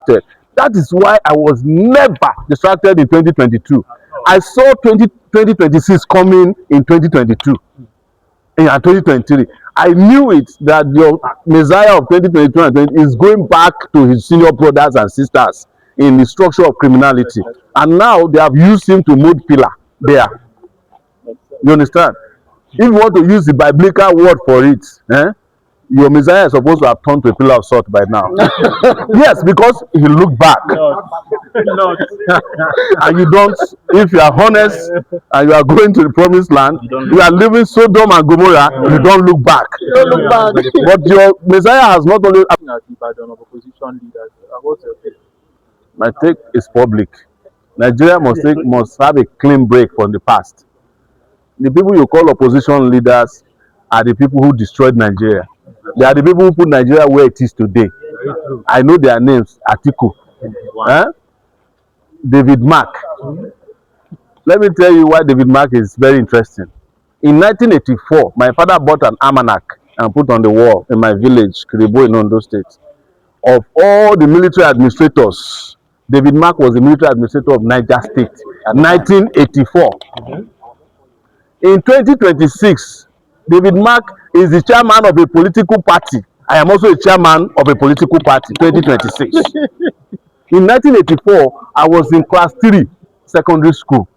That is why I was never distracted in 2022. I saw 2026 coming in 2022 and 2023. I knew it that your Messiah of 2022 and 20 is going back to his senior brothers and sisters in the structure of criminality. And now they have used him to mold pillar there. You understand? If you want to use the biblical word for it, your Messiah is supposed to have turned to a pillar of salt by now. Yes, because he looked back. And you don't, if you are honest and you are going to the promised land, you are leaving Sodom and Gomorrah, you don't look back. But your Messiah has not only. My take is public. Nigeria must have a clean break from the past. The people you call opposition leaders are the people who destroyed Nigeria. They are the people who put Nigeria where it is today. I know their names. Atiku, David Mark. Let me tell you why David Mark is very interesting. In 1984, my father bought an almanac and put on the wall in my village, Kiribo in Ondo State. Of all the military administrators, David Mark was the military administrator of Niger State, 1984. In 2026, David Mark is the chairman of a political party. I am also a chairman of a political party, 2026. In 1984, I was in class 3, secondary school.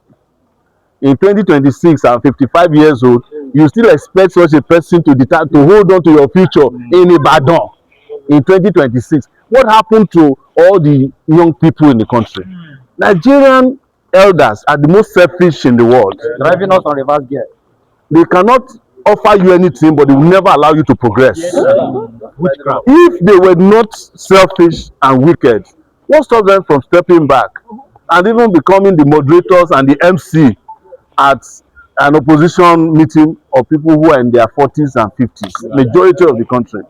In 2026, I'm 55 years old. You still expect such a person to hold on to your future in Ibadan in 2026. What happened to all the young people in the country? Nigerian elders are the most selfish in the world. Driving us on reverse gear. They cannot offer you anything, but they will never allow you to progress. If they were not selfish and wicked, what stops them from stepping back and even becoming the moderators and the MC at an opposition meeting of people who are in their 40s and 50s, majority of the country?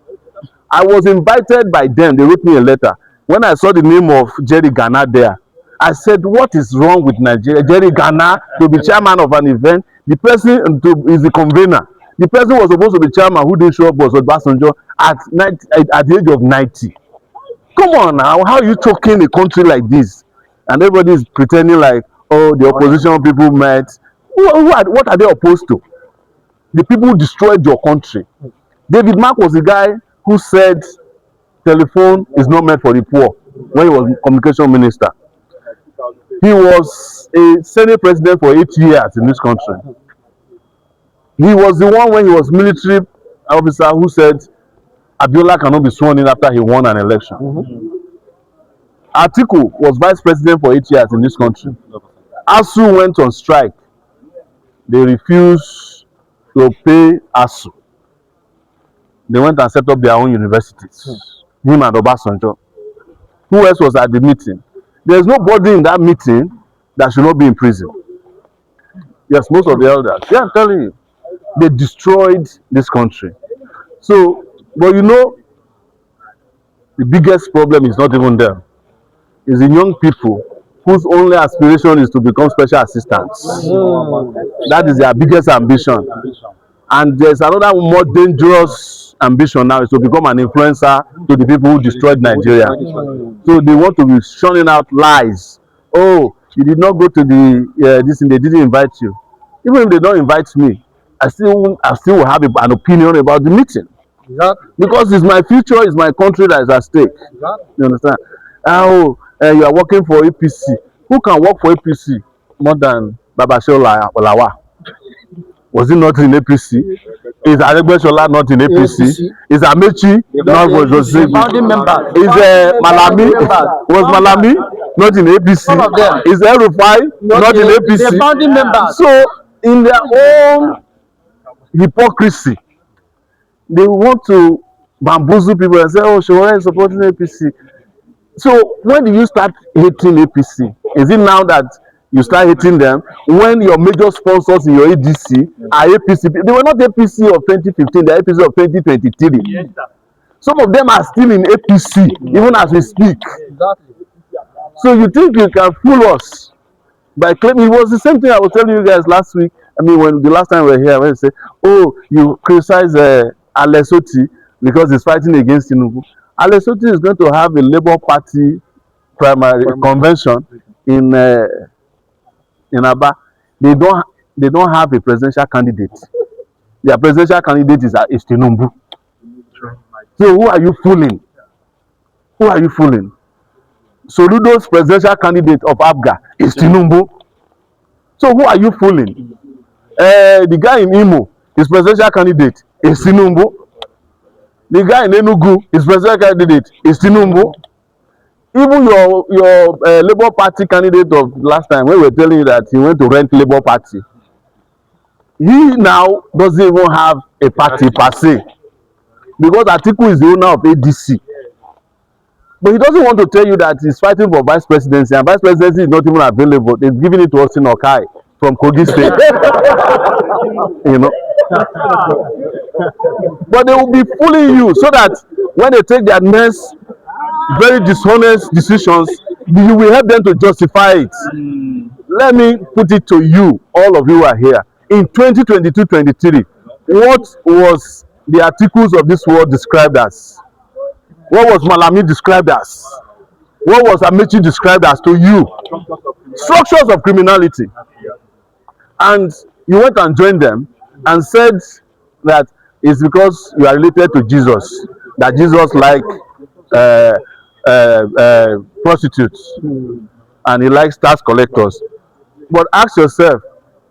I was invited by them. They wrote me a letter. When I saw the name of Jerry Ghana there, I said, what is wrong with Nigeria? Jerry Ghana to be chairman of an event. The person is the convener. The person was supposed to be chairman who didn't show up was Obasanjo at the age of 90. Come on now, how are you choking a country like this? And everybody is pretending like, oh, the opposition people met. What are they opposed to? The people who destroyed your country. David Mark was the guy who said telephone is not meant for the poor when he was communication minister. He was a Senate president for 8 years in this country. He was the one when he was military officer who said Abiola cannot be sworn in after he won an election. Atiku was vice president for 8 years in this country. ASU went on strike. They refused to pay ASU. They went and set up their own universities. Him and Obasanjo. Who else was at the meeting? There's nobody in that meeting that should not be in prison. Yes, most of the elders. Yeah, I'm telling you. They destroyed this country. So, but you know, the biggest problem is not even them. It's the young people whose only aspiration is to become special assistants. That is their biggest ambition. And there's another more dangerous ambition now, is to become an influencer to the people who destroyed Nigeria. So they want to be shunning out lies. Oh, you did not go to the this thing, they didn't invite you. Even if they don't invite me, I still will have an opinion about the meeting. Exactly. Because it's my future, it's my country that is at stake. Exactly. You understand? Oh, you are working for APC. Who can work for APC more than Babashola Olawa? Was he not in APC? Is Aregbesola not in APC? Is Amechi not was founding member? Is Malami was Malami not in APC? Is El-Rufai not in APC? The founding members. So in their own hypocrisy, they want to bamboozle people and say, oh, Sowore is supporting APC. So when do you start hating APC? Is it now that you start hating them when your major sponsors in your ADC are APC? They were not APC of 2015, they're APC of 2023. Yes, some of them are still in APC, even as we speak. Exactly. So you think you can fool us by claiming? It was the same thing I was telling you guys last week. I mean, when the last time we were here, when you say, oh, you criticize Alesoti because he's fighting against Tinubu. Alesoti is going to have a Labour Party primary convention in Aba, they don't have a presidential candidate. Their presidential candidate is Tinubu. So who are you fooling? Who are you fooling? Soludo's presidential candidate of Abga is Tinubu. So who are you fooling? The guy in Imo, his presidential candidate is Tinubu. The guy in Enugu, his presidential candidate is Tinubu. Even your Labour Party candidate of last time, when we were telling you that he went to rent Labour Party, he now doesn't even have a party per se, because Atiku is the owner of ADC. But he doesn't want to tell you that he's fighting for vice presidency, and vice presidency is not even available. They're giving it to Austin Okai from Kogi State. You know. But they will be fooling you so that when they take their next very dishonest decisions, you will help them to justify it. Let me put it to you, all of you who are here. In 2022-23, what was the articles of this world described as? What was Malami described as? What was Amechi described as to you? Structures of criminality. And you went and joined them and said that it's because you are related to Jesus, that Jesus likes prostitutes and he likes tax collectors. But ask yourself,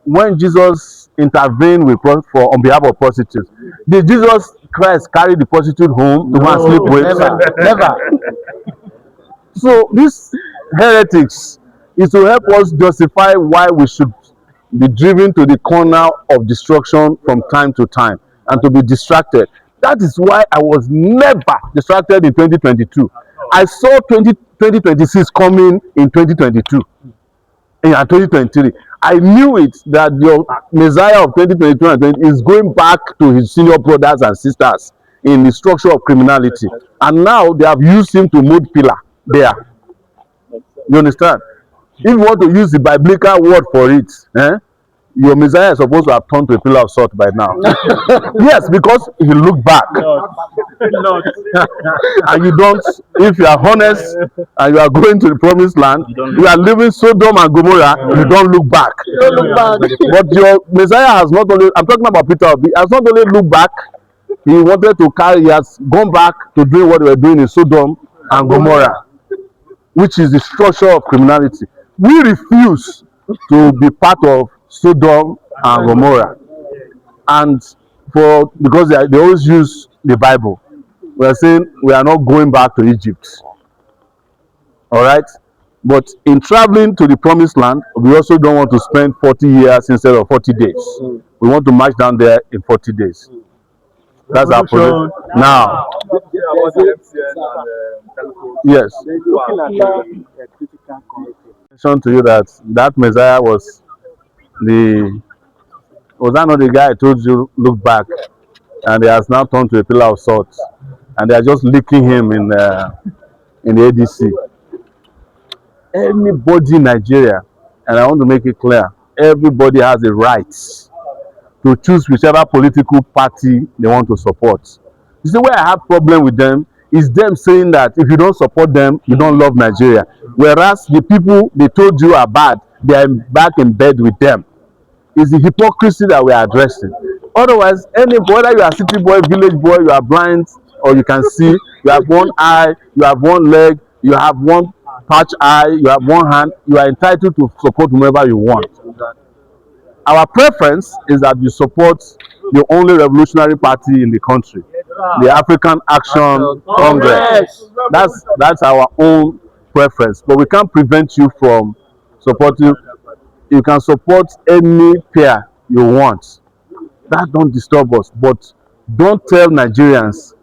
when Jesus intervened on behalf of prostitutes, did Jesus Christ carry the prostitute home to go and sleep with? Never. So these heretics is to help us justify why we should be driven to the corner of destruction from time to time and to be distracted. That is why I was never distracted in 2022. I saw 2026 coming in 2022 and 2023. I knew it that your Messiah of 2022 and 20 is going back to his senior brothers and sisters in the structure of criminality. And now they have used him to mold pillar there. You understand? If you want to use the biblical word for it, your Messiah is supposed to have turned to a pillar of salt by now. Yes, because he looked back. And you don't, if you are honest and you are going to the promised land, you are leaving Sodom and Gomorrah, you don't look back. But your Messiah has not only, I'm talking about Peter, he has not only looked back, he wanted to carry, he has gone back to doing what they were doing in Sodom and Gomorrah, which is the structure of criminality. We refuse to be part of Sodom and Gomorrah, and because they always use the Bible, we are saying we are not going back to Egypt. All right, but in traveling to the promised land, we also don't want to spend 40 years instead of 40 days. We want to march down there in 40 days. That's our position now. Yes. Mention to you that Messiah was that not the guy I told you look back, and he has now turned to a pillar of salt, and they are just licking him in the ADC. Anybody in Nigeria, and I want to make it clear, everybody has a right to choose whichever political party they want to support. You see, where I have problem with them is them saying that if you don't support them, you don't love Nigeria. Whereas the people they told you are bad, they are back in bed with them. It's the hypocrisy that we are addressing. Otherwise, whether you are city boy, village boy, you are blind, or you can see, you have one eye, you have one leg, you have one patch eye, you have one hand, you are entitled to support whomever you want. Our preference is that you support the only revolutionary party in the country, the African Action Congress. That's our own preference, but we can't prevent you from supporting. You can support any pair you want. That don't disturb us, but don't tell Nigerians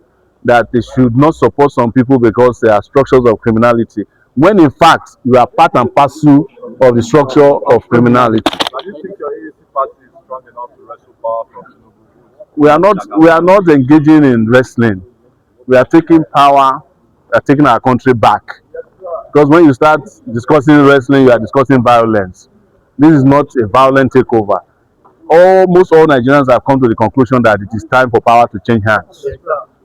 that they should not support some people because they are structures of criminality, when in fact you are part and parcel of the structure of criminality. We are not engaging in wrestling. We are taking power, we are taking our country back. Because when you start discussing wrestling, you are discussing violence. This is not a violent takeover. Almost all Nigerians have come to the conclusion that it is time for power to change hands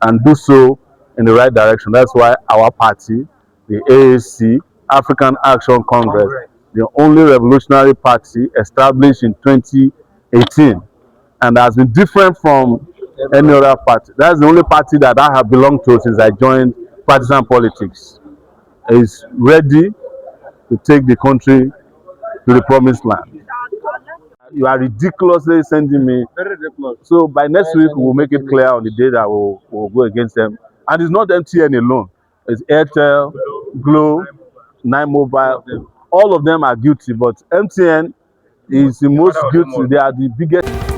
and do so in the right direction. That's why our party, the AAC, African Action Congress, the only revolutionary party established in 2018, and has been different from any other party. That's the only party that I have belonged to since I joined partisan politics. Is ready to take the country to the promised land. You are ridiculously sending me. Very ridiculous. So by next week, we'll make it clear on the day that we'll go against them. And it's not MTN alone. It's Airtel, Glo, Nine Mobile. All of them are guilty, but MTN is the most guilty. They are the biggest.